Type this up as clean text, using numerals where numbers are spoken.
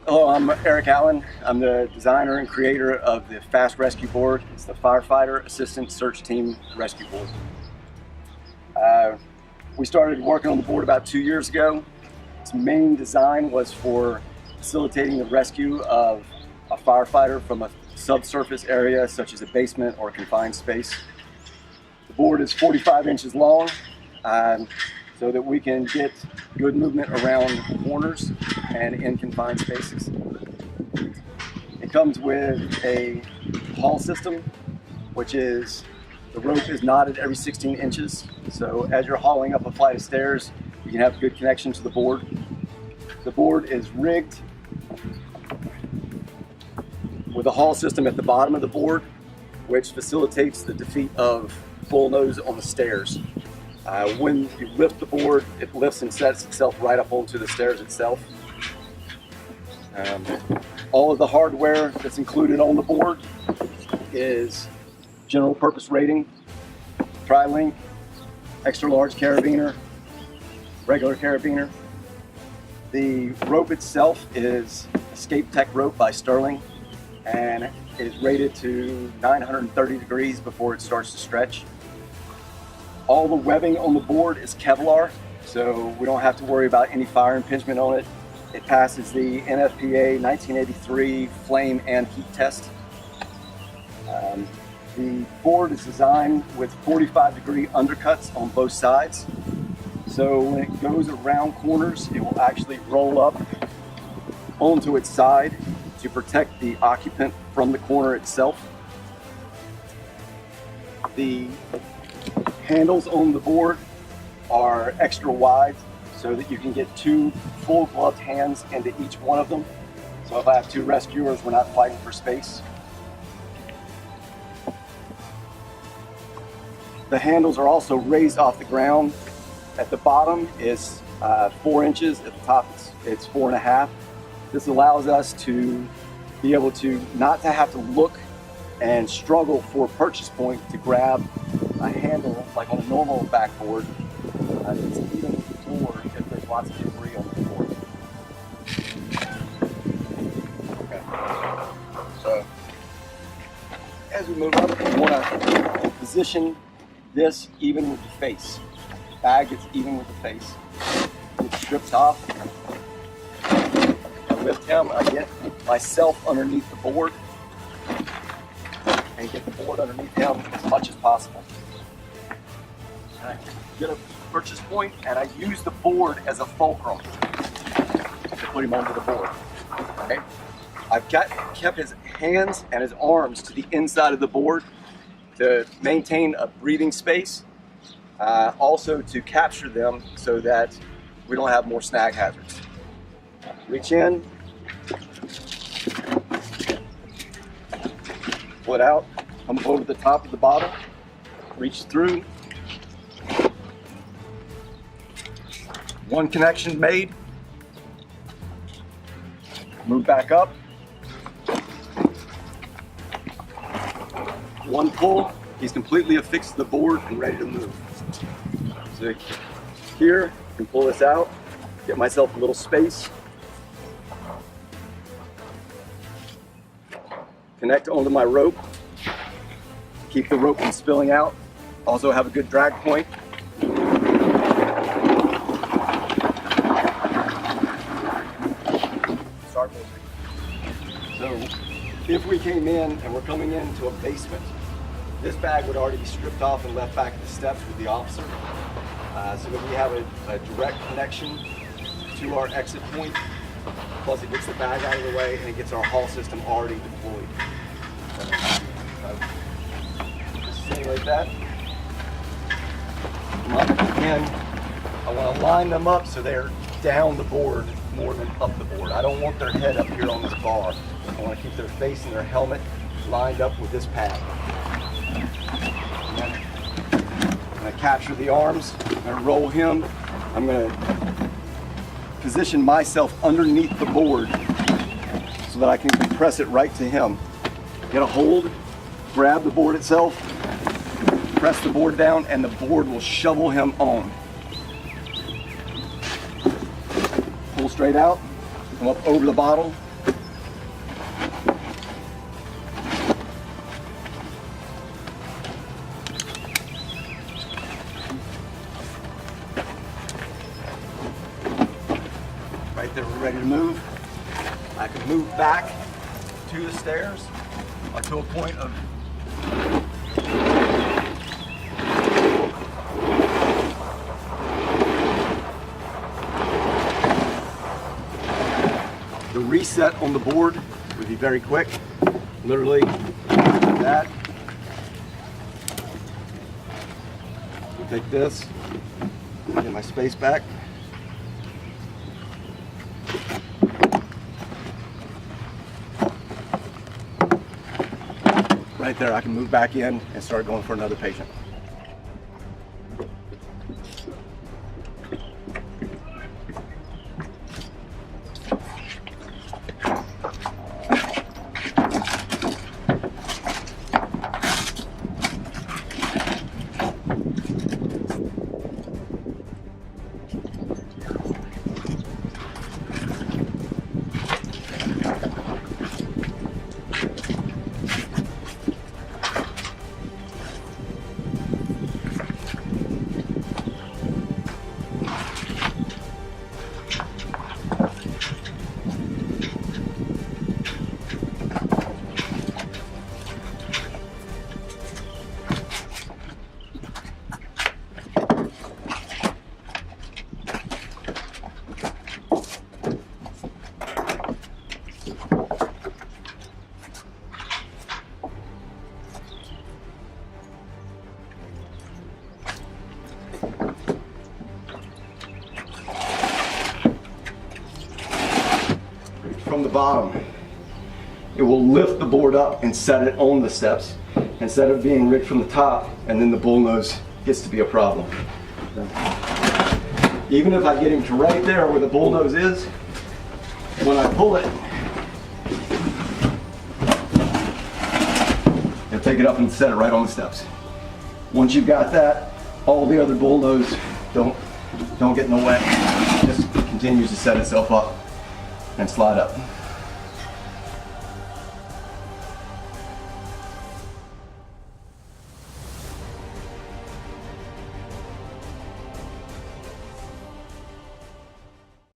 Hello, I'm Eric Allen. I'm the designer and creator of the FAST Rescue Board. It's the Firefighter Assistant Search Team Rescue Board. We started working on the board about 2 years ago. Its main design was for facilitating the rescue of a firefighter from a subsurface area such as a basement or a confined space. The board is 45 inches long so that we can get good movement around corners and in confined spaces. It comes with a haul system, which is the rope is knotted every 16 inches. So as you're hauling up a flight of stairs, you can have good connection to the board. The board is rigged with a haul system at the bottom of the board, which facilitates the defeat of bullnose on the stairs. When you lift the board, it lifts and sets itself right up onto the stairs itself. All of the hardware that's included on the board is general purpose rating, tri-link, extra large carabiner, regular carabiner. The rope itself is Escape Tech rope by Sterling and is rated to 930 degrees before it starts to stretch. All the webbing on the board is Kevlar, so we don't have to worry about any fire impingement on it. It passes the NFPA 1983 flame and heat test. The board is designed with 45-degree undercuts on both sides. So when it goes around corners, it will actually roll up onto its side to protect the occupant from the corner itself. The handles on the board are extra wide so that you can get 2 full gloved hands into each one of them. So if I have 2 rescuers, we're not fighting for space. The handles are also raised off the ground. At the bottom is 4 inches, at the top it's 4.5. This allows us to be able to not to have to look and struggle for a purchase point to grab a handle like on a normal backboard. It's even with the floor if there's lots of debris on the floor. Okay. So as we move up, we want to position this even with the face. The bag gets even with the face. It strips off. I lift him, I get myself underneath the board and get the board underneath him as much as possible. And I get a purchase point and I use the board as a fulcrum to put him onto the board. Okay? I've kept his hands and his arms to the inside of the board to maintain a breathing space, also to capture them so that we don't have more snag hazards. Reach in, pull it out, come over the top of the bottle, reach through. One connection made, move back up. One pull, he's completely affixed to the board and ready to move. So here, I can pull this out, get myself a little space, connect onto my rope, keep the rope from spilling out, also have a good drag point. Start moving. So if we came in and we're coming into a basement, this bag would already be stripped off and left back at the steps with the officer, so that we have a direct connection to our exit point. Plus it gets the bag out of the way and it gets our haul system already deployed. Just simulate that. Again, I want to line them up so they're down the board more than up the board. I don't want their head up here on this bar. I want to keep their face and their helmet lined up with this pad. I'm going to capture the arms, I'm going to roll him, I'm going to position myself underneath the board so that I can compress it right to him. Get a hold, grab the board itself, press the board down, and the board will shovel him on. Pull straight out, come up over the bottle, I can move back to the stairs or to a point of the reset on the board would be very quick. Literally that. Take this, get my space back. Right there, I can move back in and start going for another patient. From the bottom, it will lift the board up and set it on the steps instead of being rigged from the top, and then the bullnose gets to be a problem. Even if I get him to right there where the bullnose is, when I pull it, he'll take it up and set it right on the steps. Once you've got that, all the other bullnose don't get in the way. It just continues to set itself up and slide up.